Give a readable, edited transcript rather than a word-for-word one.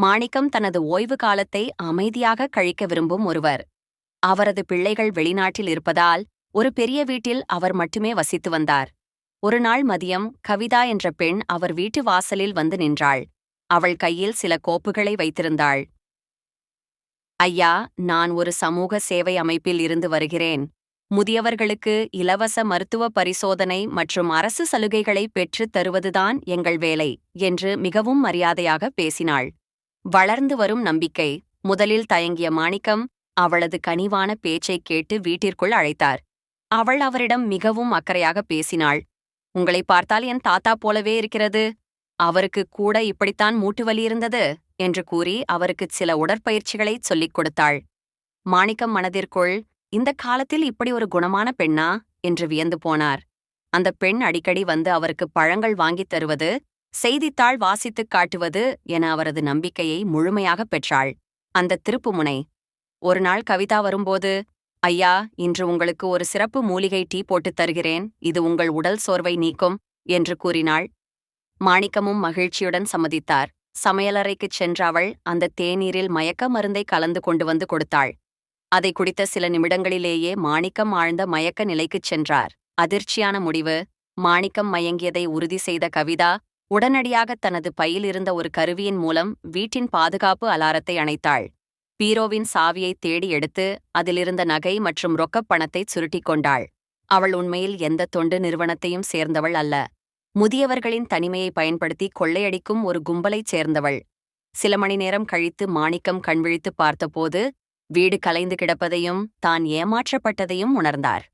மாணிக்கம் தனது ஓய்வு காலத்தை அமைதியாக கழிக்க விரும்பும் ஒருவர். அவரது பிள்ளைகள் வெளிநாட்டில் இருப்பதால் ஒரு பெரிய வீட்டில் அவர் மட்டுமே வசித்து வந்தார். ஒரு நாள் மதியம் கவிதா என்ற பெண் அவர் வீட்டு வாசலில் வந்து நின்றாள். அவள் கையில் சில கோப்புகளை வைத்திருந்தாள். ஐயா, நான் ஒரு சமூக சேவை அமைப்பில் இருந்து வருகிறேன். முதியவர்களுக்கு இலவச மருத்துவ பரிசோதனை மற்றும் அரசு சலுகைகளை பெற்றுத் தருவதுதான் எங்கள் வேலை என்று மிகவும் மரியாதையாக பேசினாள். வளர்ந்து வரும் நம்பிக்கை. முதலில் தயங்கிய மாணிக்கம் அவளது கனிவான பேச்சைக் கேட்டு வீட்டிற்குள் அழைத்தார். அவள் அவரிடம் மிகவும் அக்கறையாக பேசினாள். உங்களை பார்த்தால் என் தாத்தா போலவே இருக்கிறது. அவருக்கு கூட இப்படித்தான் மூட்டு வலி இருந்தது என்று கூறி அவருக்குச் சில உடற்பயிற்சிகளைச் சொல்லிக் கொடுத்தாள். மாணிக்கம் மனதிற்குள், இந்த காலத்தில் இப்படி ஒரு குணமான பெண்ணா என்று வியந்து போனார். அந்த பெண் அடிக்கடி வந்து அவருக்கு பழங்கள் வாங்கித் தருவது, செய்தித்தாள் வாசித்துக் காட்டுவது என அவரது நம்பிக்கையை முழுமையாகப் பெற்றாள். அந்த திருப்புமுனை. ஒரு நாள் கவிதா வரும்போது, ஐயா, இன்று உங்களுக்கு ஒரு சிறப்பு மூலிகை டீ போட்டுத் தருகிறேன், இது உங்கள் உடல் சோர்வை நீக்கும் என்று கூறினாள். மாணிக்கமும் மகிழ்ச்சியுடன் சம்மதித்தார். சமையலறைக்குச் சென்ற அவள் அந்த தேநீரில் மயக்க மருந்தை கலந்து கொண்டு வந்து கொடுத்தாள். அதை குடித்த சில நிமிடங்களிலேயே மாணிக்கம் ஆழ்ந்த மயக்க நிலைக்குச் சென்றார். அதிர்ச்சியான முடிவு. மாணிக்கம் மயங்கியதை உறுதி செய்த கவிதா உடனடியாக தனது பையில் இருந்த ஒரு கருவியின் மூலம் வீட்டின் பாதுகாப்பு அலாரத்தை அணைத்தாள். பீரோவின் சாவியைத் தேடி எடுத்து அதிலிருந்த நகை மற்றும் ரொக்கப் பணத்தைச் சுருட்டிக் கொண்டாள். அவள் உண்மையில் எந்த தொண்டு நிறுவனத்தையும் சேர்ந்தவள் அல்ல. முதியவர்களின் தனிமையை பயன்படுத்தி கொள்ளையடிக்கும் ஒரு கும்பலைச் சேர்ந்தவள். சில மணி நேரம் கழித்து மாணிக்கம் கண்விழித்துப் பார்த்தபோது வீடு கலைந்து கிடப்பதையும் தான் ஏமாற்றப்பட்டதையும் உணர்ந்தார்.